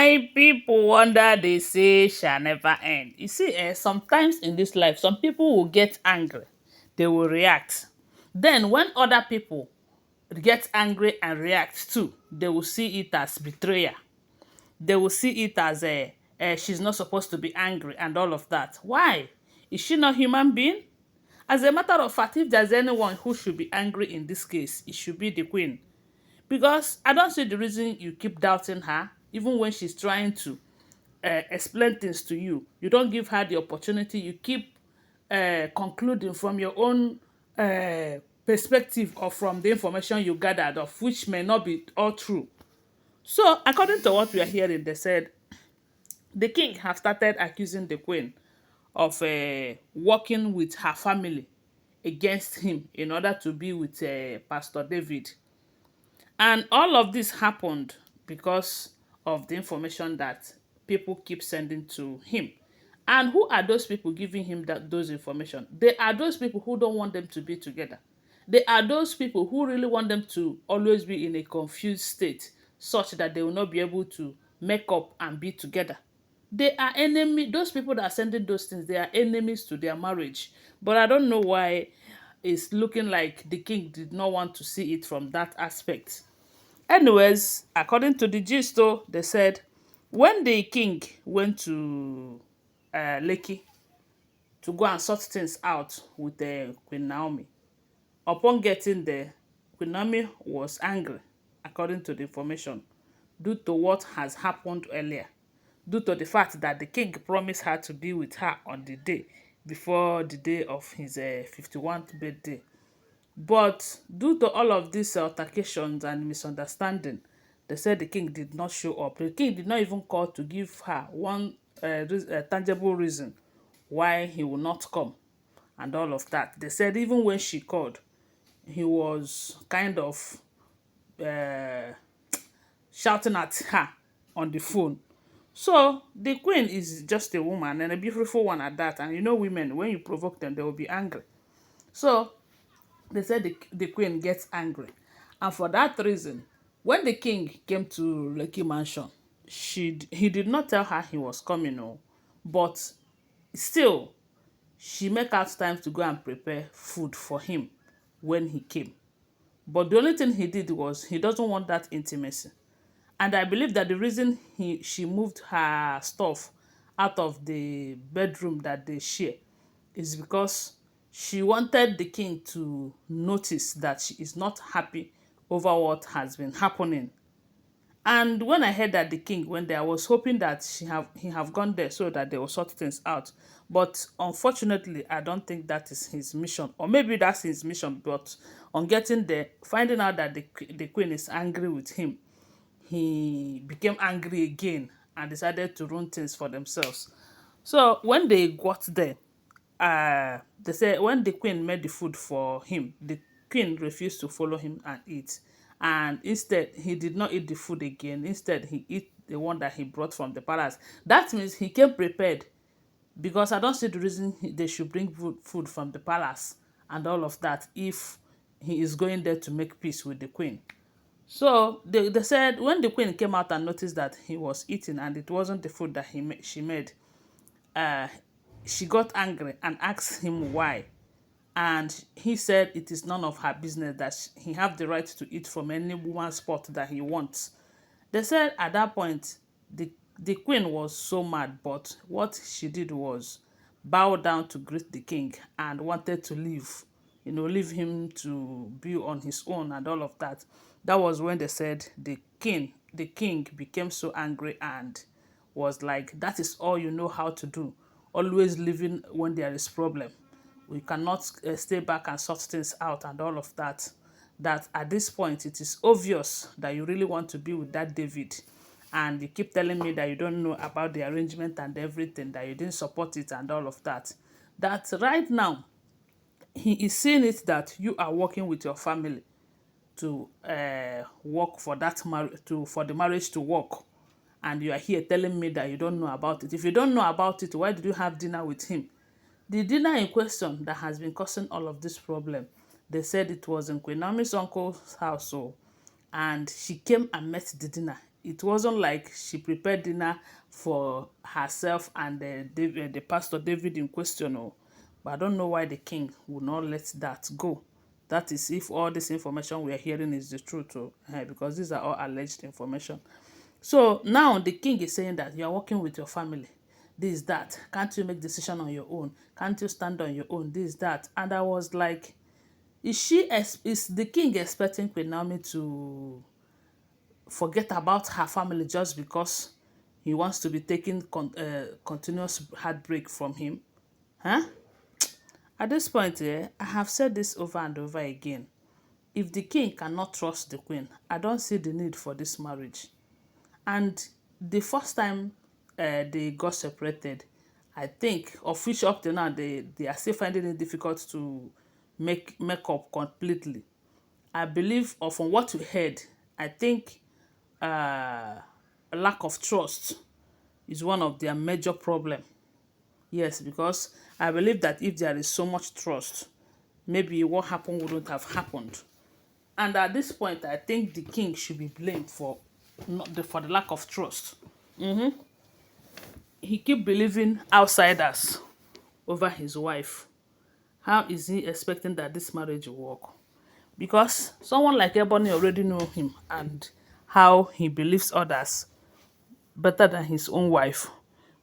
My people wonder they say shall never end. You see, sometimes in this life, some people will get angry. They will react. Then when other people get angry and react too, they will see it as betrayal. They will see it as she's not supposed to be angry and all of that. Why? Is she not human being? As a matter of fact, if there's anyone who should be angry in this case, it should be the queen. Because I don't see the reason you keep doubting her, even when she's trying to explain things to you. You don't give her the opportunity. You keep concluding from your own perspective or from the information you gathered, of which may not be all true. So, according to what we are hearing, they said the king have started accusing the queen of working with her family against him in order to be with Pastor David. And all of this happened because of the information that people keep sending to him. And who are those people giving him those information? They are those people who don't want them to be together. They are those people who really want them to always be in a confused state, such that they will not be able to make up and be together. They are enemy. Those people that are sending those things, they are enemies to their marriage. But I don't know why it's looking like the king did not want to see it from that aspect. Anyways, according to the gist, though, they said when the king went to Lekki to go and sort things out with Queen Naomi, upon getting there, Queen Naomi was angry, according to the information, due to what has happened earlier, due to the fact that the king promised her to be with her on the day before the day of his 51st birthday. But due to all of these altercations and misunderstanding, they said the king did not show up. The king did not even call to give her one tangible reason why he will not come and all of that. They said even when she called, he was kind of uh, shouting at her on the phone. So the queen is just a woman and a beautiful one at that. And you know, women, when you provoke them, they will be angry. So they said the queen gets angry. And for that reason, when the king came to Lekki Mansion, he did not tell her he was coming, no. But still, she make out time to go and prepare food for him when he came. But the only thing he did was he doesn't want that intimacy. And I believe that the reason she moved her stuff out of the bedroom that they share is because she wanted the king to notice that she is not happy over what has been happening. And when I heard that the king went there, I was hoping that he have gone there so that they will sort things out. But unfortunately, I don't think that is his mission. Or maybe that's his mission, but on getting there, finding out that the queen is angry with him, he became angry again and decided to ruin things for themselves. So when they got there, they said when the queen made the food for him, the queen refused to follow him and eat. And instead, he did not eat the food again. Instead, he ate the one that he brought from the palace. That means he came prepared, because I don't see the reason they should bring food from the palace and all of that if he is going there to make peace with the queen. So they said when the queen came out and noticed that he was eating and it wasn't the food that she made, uh, she got angry and asked him why. And he said it is none of her business, that he have the right to eat from any woman's pot that he wants. They said at that point, the queen was so mad, but what she did was bow down to greet the king and wanted to leave, leave him to be on his own and all of that. That was when they said the king became so angry and was like, that is all you know how to do, always leaving when there is problem. We cannot stay back and sort things out and all of that. That at this point it is obvious that you really want to be with that David, and you keep telling me that you don't know about the arrangement and everything, that you didn't support it and all of that. That right now he is seeing it that you are working with your family to work for that for the marriage to work, and you are here telling me that you don't know about it. If you don't know about it, why did you have dinner with him? The dinner in question that has been causing all of this problem, they said it was in Queen Naomi's uncle's house, and she came and met the dinner It wasn't like she prepared dinner for herself and the pastor David in question. Oh. But I don't know why the king would not let that go. That is if all this information we are hearing is the truth. Oh, because these are all alleged information. So now the king is saying that you are working with your family. This, that. Can't you make decision on your own? Can't you stand on your own? This, that. And I was like, is the king expecting Queen Naomi to forget about her family just because he wants to be taking continuous heartbreak from him? Huh? At this point, I have said this over and over again. If the king cannot trust the queen, I don't see the need for this marriage. And the first time they got separated, I think, of which up to now they are still finding it difficult to make up completely. I believe, or from what we heard, I think a lack of trust is one of their major problem. Yes, because I believe that if there is so much trust, maybe what happened wouldn't have happened. And at this point, I think the king should be blamed for for the lack of trust. He keep believing outsiders over his wife. How is he expecting that this marriage will work? Because someone like Ebony already know him and how he believes others better than his own wife.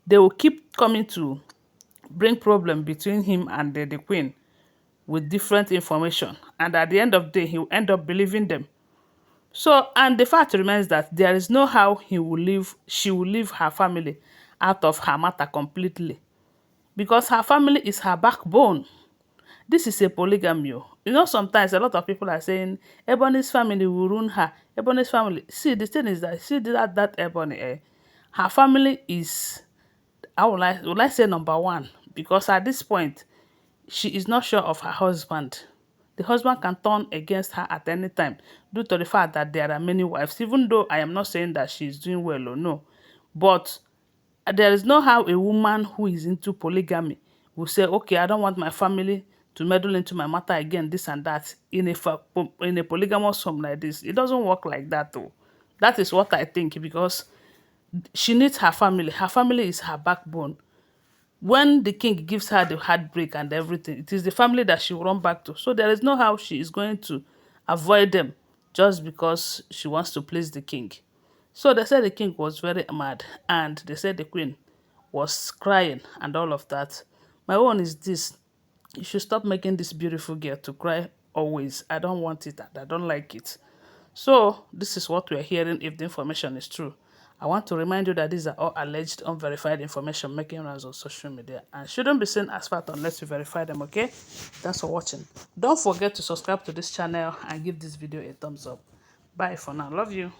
They will keep coming to bring problem between him and the queen with different information. And at the end of the day, he will end up believing them. So, and the fact remains that there is no how she will leave her family out of her matter completely. Because her family is her backbone. This is a polygamy. Oh. You know, sometimes a lot of people are saying Ebony's family will ruin her. Ebony's family. See, the thing is that see that Ebony, her family is, would I say number one? Because at this point, she is not sure of her husband. The husband can turn against her at any time due to the fact that there are many wives, even though I am not saying that she is doing well or no. But there is no how a woman who is into polygamy will say, okay, I don't want my family to meddle into my matter again, this and that, in a polygamous home like this. It doesn't work like that, though. That is what I think, because she needs her family. Her family is her backbone. When the king gives her the heartbreak and everything, it is the family that she will run back to. So there is no how she is going to avoid them just because she wants to please the king. So they said the king was very mad, and they said the queen was crying and all of that. My own is this: you should stop making this beautiful girl to cry always. I don't want it and I don't like it. So this is what we are hearing if the information is true. I want to remind you that these are all alleged unverified information making rounds on social media and shouldn't be seen as fact unless you verify them, okay? Thanks for watching. Don't forget to subscribe to this channel and give this video a thumbs up. Bye for now. Love you.